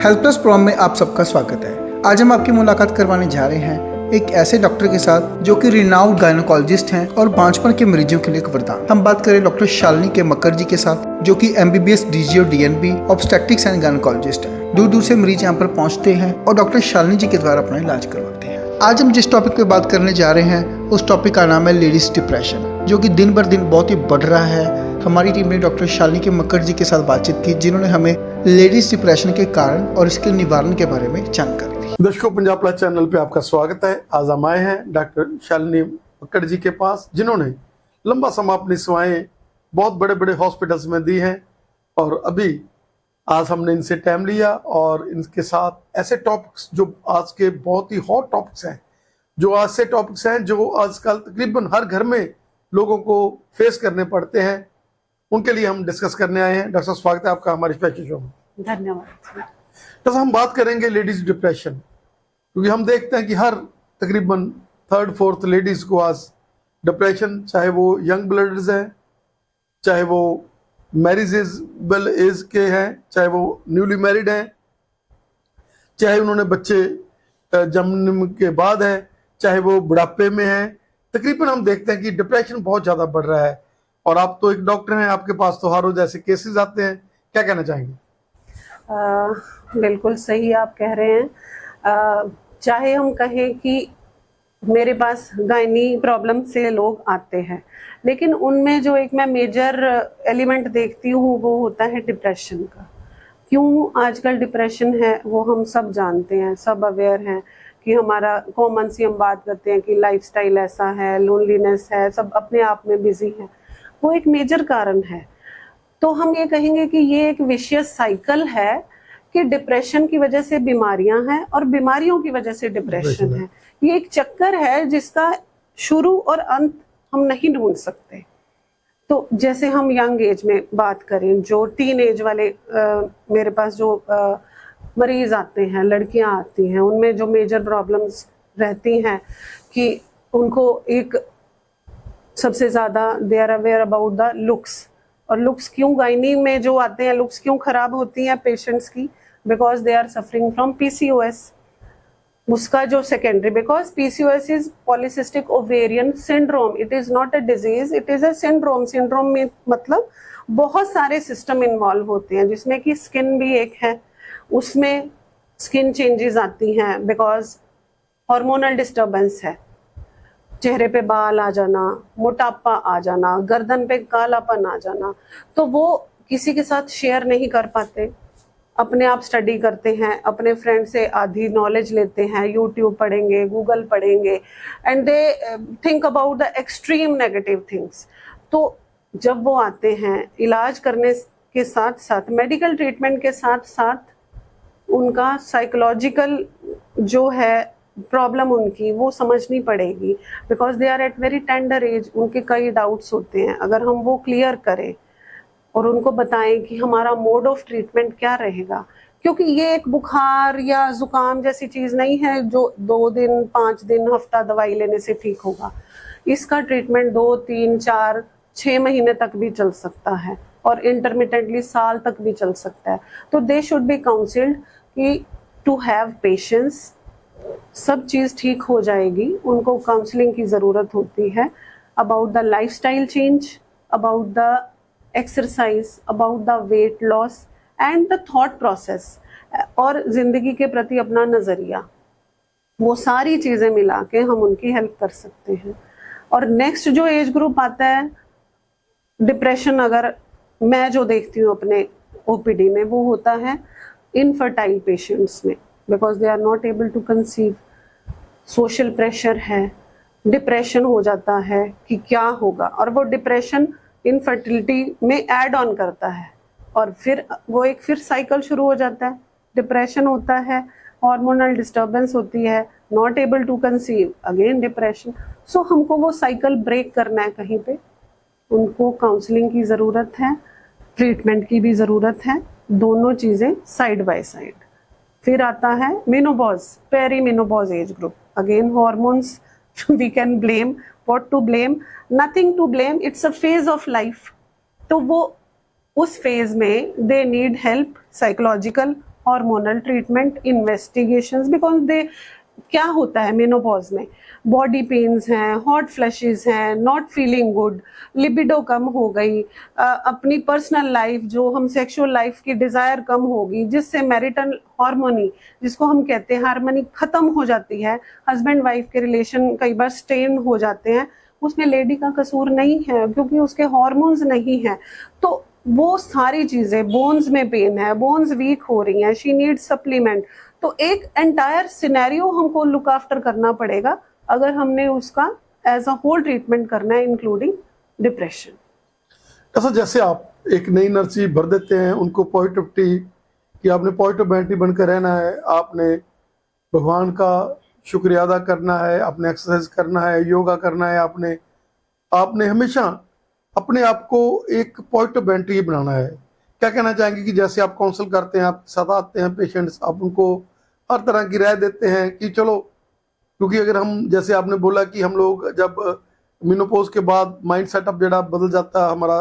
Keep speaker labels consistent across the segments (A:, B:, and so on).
A: Health plus प्रोम में आप सबका स्वागत है। आज हम आपकी मुलाकात करवाने जा रहे हैं एक ऐसे डॉक्टर के साथ जो कि रिनाउंड गायनोकोलॉजिस्ट हैं और बांझपन के मरीजों के लिए एक वरदान। हम बात करें डॉक्टर शालिनी के मक्कर जी के साथ, जो कि MBBS DGO DNB obstetrics and gynaecologist हैं। दूर दूर से मरीज यहाँ पर पहुँचते हैं और डॉक्टर शालिनी जी के द्वारा अपना इलाज करवाते हैं। आज हम जिस टॉपिक पे बात करने जा रहे हैं उस टॉपिक का नाम है लेडीज डिप्रेशन, जो कि दिन बर दिन बहुत ही बढ़ रहा है। हमारी टीम ने डॉक्टर शालिनी के मक्कर जी के साथ बातचीत की, जिन्होंने हमें लेडीज डिप्रेशन के कारण और इसके निवारण के बारे में जानकारी दी।
B: दर्शकों, पंजाब प्लस चैनल पे आपका स्वागत है। आज हम आए हैं डॉक्टर शालिनी मक्कर जी के पास, जिन्होंने लंबा समय अपनी सेवाएं बहुत बड़े बड़े हॉस्पिटल्स में दी हैं और अभी आज हमने इनसे टाइम लिया और इनके साथ ऐसे टॉपिक्स जो आज के बहुत ही हॉट टॉपिक्स हैं, जो आज से टॉपिक्स हैं जो आजकल तकरीबन हर घर में लोगों को फेस करने पड़ते हैं, उनके लिए हम डिस्कस करने आए हैं। डॉक्टर साहब, स्वागत है आपका हमारे स्पेशल शो में।
C: धन्यवाद।
B: डॉक्टर साहब, हम बात करेंगे लेडीज डिप्रेशन, क्योंकि हम देखते हैं कि हर तकरीबन थर्ड फोर्थ लेडीज को आज डिप्रेशन, चाहे वो यंग ब्लडर्स हैं, चाहे वो मैरिजेबल एज के हैं, चाहे वो न्यूली मैरिड हैं, चाहे उन्होंने बच्चे जन्म के बाद है, चाहे वो बुढ़ापे में है, तकरीबन हम देखते हैं कि डिप्रेशन बहुत ज़्यादा बढ़ रहा है। और आप तो एक डॉक्टर हैं, आपके पास तो हर रोज ऐसे केसेस आते हैं, क्या कहना चाहेंगे?
C: बिल्कुल सही आप कह रहे हैं। चाहे हम कहें कि मेरे पास गायनी प्रॉब्लम से लोग आते हैं, लेकिन उनमें जो एक मैं मेजर एलिमेंट देखती हूँ वो होता है डिप्रेशन का। क्यों आजकल डिप्रेशन है वो हम सब जानते हैं, सब अवेयर हैं कि हमारा कॉमन सी हम बात करते हैं कि लाइफस्टाइल ऐसा है, लोनलीनेस है, सब अपने आप में बिजी है, वो एक मेजर कारण है। तो हम ये कहेंगे कि ये एक विशियस साइकिल है कि डिप्रेशन की वजह से बीमारियां हैं और बीमारियों की वजह से डिप्रेशन है। ये एक चक्कर है जिसका शुरू और अंत हम नहीं ढूंढ सकते। तो जैसे हम यंग एज में बात करें, जो टीन एज वाले मेरे पास जो मरीज आते हैं, लड़कियां आती हैं, उनमें जो मेजर प्रॉब्लम्स रहती हैं कि उनको एक सबसे ज्यादा they are aware about the looks. और लुक्स क्यों गायनी में जो आते हैं, लुक्स क्यों खराब होती हैं पेशेंट्स की? Because they are suffering from PCOS। उसका जो secondary, because PCOS is polycystic ovarian syndrome, it is not a disease, it is a syndrome. Syndrome में मतलब बहुत सारे सिस्टम इन्वॉल्व होते हैं, जिसमें कि स्किन भी एक है, उसमें स्किन चेंजेस आती हैं बिकॉज हार्मोनल डिस्टर्बेंस है, चेहरे पे बाल आ जाना, मोटापा आ जाना, गर्दन पे कालापन आ जाना। तो वो किसी के साथ शेयर नहीं कर पाते, अपने आप स्टडी करते हैं, अपने फ्रेंड से आधी नॉलेज लेते हैं, यूट्यूब पढ़ेंगे, गूगल पढ़ेंगे, and they think about the extreme negative things. तो जब वो आते हैं, इलाज करने के साथ साथ, मेडिकल ट्रीटमेंट के साथ साथ उनका साइकोलॉजिकल जो है प्रॉब्लम उनकी वो समझनी पड़ेगी, because they are at very tender age. उनके कई डाउट्स होते हैं, अगर हम वो क्लियर करें और उनको बताएं कि हमारा मोड ऑफ ट्रीटमेंट क्या रहेगा, क्योंकि ये एक बुखार या जुकाम जैसी चीज नहीं है जो 2 दिन 5 दिन हफ्ता दवाई लेने से ठीक होगा। इसका ट्रीटमेंट 2 3 4 6 महीने तक भी चल सकता है और इंटरमिटेंटली साल तक भी चल सकता है। तो दे शुड बी काउंसिल्ड कि टू हैव पेशेंस, सब चीज ठीक हो जाएगी। उनको काउंसलिंग की जरूरत होती है about the lifestyle change, about the exercise, about the weight loss and the thought process, और जिंदगी के प्रति अपना नजरिया, वो सारी चीजें मिला के हम उनकी हेल्प कर सकते हैं। और नेक्स्ट जो एज ग्रुप आता है डिप्रेशन, अगर मैं जो देखती हूँ अपने OPD में, वो होता है इनफर्टाइल पेशेंट्स में, because they are not able to conceive. Social pressure है, डिप्रेशन हो जाता है कि क्या होगा, और वो डिप्रेशन इनफर्टिलिटी में ऐड ऑन करता है, और फिर वो एक फिर साइकिल शुरू हो जाता है। डिप्रेशन होता है, हार्मोनल डिस्टर्बेंस होती है, not able to conceive, again depression. So हमको वो साइकिल ब्रेक करना है कहीं पे। उनको काउंसलिंग की ज़रूरत है, ट्रीटमेंट की भी ज़रूरत है, दोनों चीज़ें साइड बाय साइड। फिर आता है menopause, perimenopause age group, again hormones we can blame, what to blame, nothing to blame, it's a phase of life. तो वो उस फेज में they need help, psychological hormonal treatment, investigations, because they क्या होता है मेनोपॉज में, body pains हैं, हॉट फ्लैशेस हैं, नॉट फीलिंग गुड, लिबिडो कम हो गई, अपनी पर्सनल लाइफ जो हम सेक्सुअल लाइफ की डिजायर कम होगी, जिससे मैरिटल हार्मोनी जिसको हम कहते हैं हार्मोनी खत्म हो जाती है, हस्बैंड वाइफ के रिलेशन कई बार स्ट्रेन हो जाते हैं, उसमें लेडी का कसूर नहीं है क्योंकि उसके हार्मोन्स नहीं है। तो वो सारी चीजें, बोन्स में पेन है, बोन्स वीक हो रही हैं, शी नीड सप्लीमेंट, तो एक एंटायर सिनेरियो हमको लुक आफ्टर करना पड़ेगा अगर हमने उसका एज अ होल ट्रीटमेंट करना है, इंक्लूडिंग डिप्रेशन।
B: ऐसा जैसे आप एक नई नर्सरी भर देते हैं उनको पॉजिटिविटी कि आपने पॉजिटिव बनकर रहना है, आपने भगवान का शुक्रिया अदा करना है, आपने एक्सरसाइज करना है, योगा करना है, आपने हमेशा अपने आप को एक पॉजिटिव बेंट्री बनाना है। क्या कहना चाहेंगे कि जैसे आप काउंसल करते हैं, आपके साथ आते हैं पेशेंट्स, आप उनको हर तरह की राय देते हैं कि चलो, क्योंकि अगर हम जैसे आपने बोला कि हम लोग जब मेनोपॉज के बाद माइंड सेटअप जरा बदल जाता है, हमारा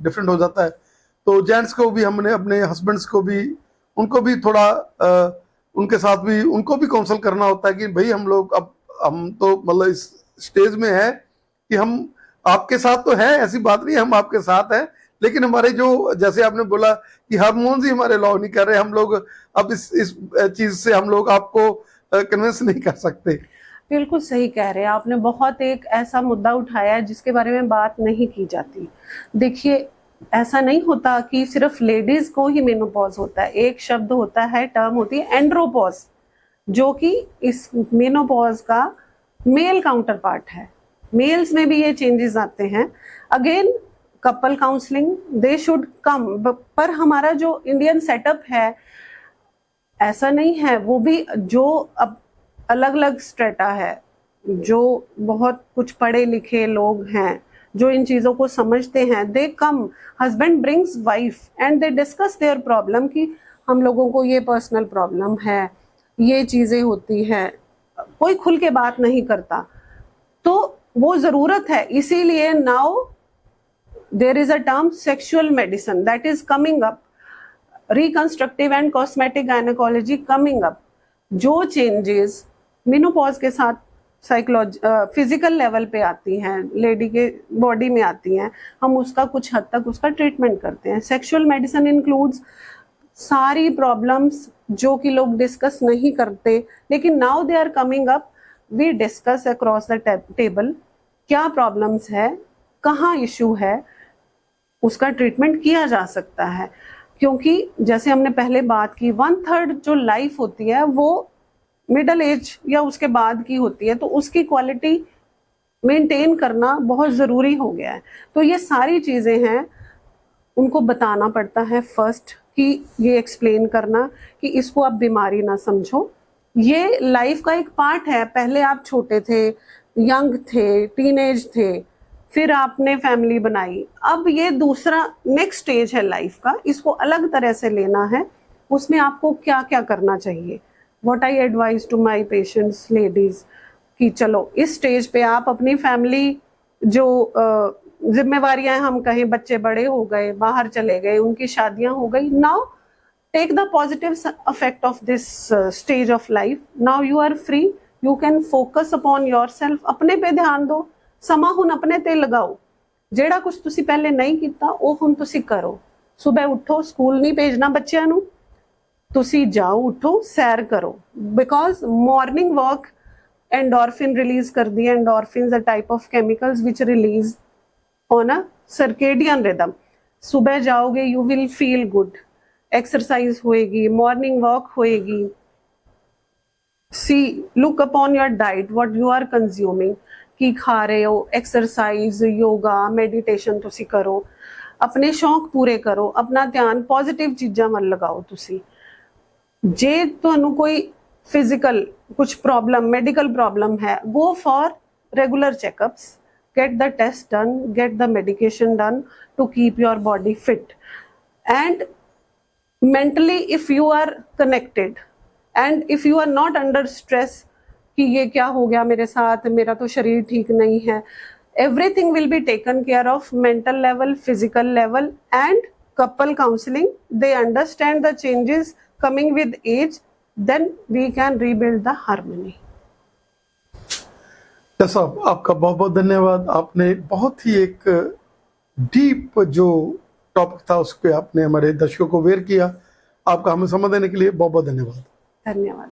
B: डिफरेंट हो जाता है, तो जेंट्स को भी हमने अपने हस्बैंड्स को भी उनको भी थोड़ा उनके साथ भी उनको भी काउंसल करना होता है कि भाई हम लोग अब हम तो मतलब इस स्टेज में है कि हम आपके साथ तो है, ऐसी बात नहीं, हम आपके साथ हैं, लेकिन हमारे जो जैसे आपने बोला कि हार्मोन्स ही हमारे लॉ नहीं कर रहे, हम लोग अब इस चीज से हम लोग आपको कन्विंस नहीं कर सकते।
C: बिल्कुल सही कह रहे हैं आपने, बहुत एक ऐसा मुद्दा उठाया है जिसके बारे में बात नहीं की जाती। देखिए, ऐसा नहीं होता कि सिर्फ लेडीज को ही मेनोपॉज होता है, एक शब्द होता है, टर्म होती है एंड्रोपॉज, जो कि इस मेनोपॉज का मेल काउंटर पार्ट है। मेल्स में भी ये चेंजेस आते हैं। Again couple counselling they should come, पर हमारा जो इंडियन सेटअप है ऐसा नहीं है, वो भी जो अब अलग अलग स्ट्रेटा है, जो बहुत कुछ पढ़े लिखे लोग हैं, जो इन चीजों को समझते हैं, they come, husband brings wife and they discuss their problem कि हम लोगों को ये पर्सनल प्रॉब्लम है, ये चीजें होती हैं, कोई खुल के बात नहीं करता, तो वो जरूरत है। इसीलिए now there is a term sexual medicine that is coming up, reconstructive and cosmetic gynaecology coming up. जो चेंजेस मेनोपॉज के साथ फिजिकल लेवल पे आती हैं, लेडी के बॉडी में आती हैं, हम उसका कुछ हद तक उसका ट्रीटमेंट करते हैं। सेक्सुअल मेडिसिन इंक्लूड्स सारी प्रॉब्लम्स जो कि लोग डिस्कस नहीं करते, लेकिन now they are coming up, we discuss across the table क्या प्रॉब्लम्स है, कहाँ इशू है, उसका ट्रीटमेंट किया जा सकता है। क्योंकि जैसे हमने पहले बात की, 1/3 जो लाइफ होती है वो मिडिल एज या उसके बाद की होती है, तो उसकी क्वालिटी मेंटेन करना बहुत ज़रूरी हो गया है। तो ये सारी चीज़ें हैं, उनको बताना पड़ता है फर्स्ट, कि ये एक्सप्लेन करना कि इसको आप बीमारी ना समझो, ये लाइफ का एक पार्ट है। पहले आप छोटे थे, यंग थे, टीनेज थे, फिर आपने फैमिली बनाई, अब ये दूसरा नेक्स्ट स्टेज है लाइफ का, इसको अलग तरह से लेना है। उसमें आपको क्या क्या करना चाहिए, what I advise to my patients ladies, कि चलो इस स्टेज पे आप अपनी फैमिली जो जिम्मेवारियां हम कहें, बच्चे बड़े हो गए, बाहर चले गए, उनकी शादियां हो गई, now take the positive effect of this stage of life. Now you are free, you can focus upon yourself, अपने पे ध्यान दो, समा हुन अपने ते लगाओ, ਜਿਹੜਾ ਕੁਝ ਤੁਸੀਂ ਪਹਿਲੇ ਨਹੀਂ ਕੀਤਾ ਉਹ ਹੁਣ ਤੁਸੀਂ ਕਰੋ। ਸਵੇਰ ਉੱਠੋ, ਸਕੂਲ ਨਹੀਂ ਭੇਜਣਾ ਬੱਚਿਆਂ ਨੂੰ, ਤੁਸੀਂ ਜਾਓ, ਉੱਠੋ, ਸੈਰ ਕਰੋ, because morning walk endorphin release करती है। Endorphin a type of chemicals which release on a circadian rhythm. सुबह जाओगे, you will feel good, exercise होएगी, मॉर्निंग वॉक होएगी। See look upon your diet, what you are consuming, की खा रहे हो, एक्सरसाइज, योगा, मेडिटेशन तुसी करो, अपने शौक पूरे करो, अपना ध्यान पॉजिटिव चीज़ां वल लगाओ। तुसी जे तुहानू कोई फिजिकल कुछ प्रॉब्लम, मेडिकल प्रॉब्लम है, go for regular checkups, get the test done, get the medication done to keep your body fit. And mentally if you are connected and if you are not under stress कि ये क्या हो गया मेरे साथ, मेरा तो शरीर ठीक नहीं है, everything will be taken care of, mental level, physical level and couple counseling. They understand the changes, coming with age, then we can rebuild the harmony.
B: साहब आपका बहुत बहुत धन्यवाद। आपने बहुत ही एक डीप जो टॉपिक था उस पर आपने हमारे दर्शकों को अवेयर किया। आपका हमें समय देने के लिए बहुत बहुत धन्यवाद।
C: धन्यवाद।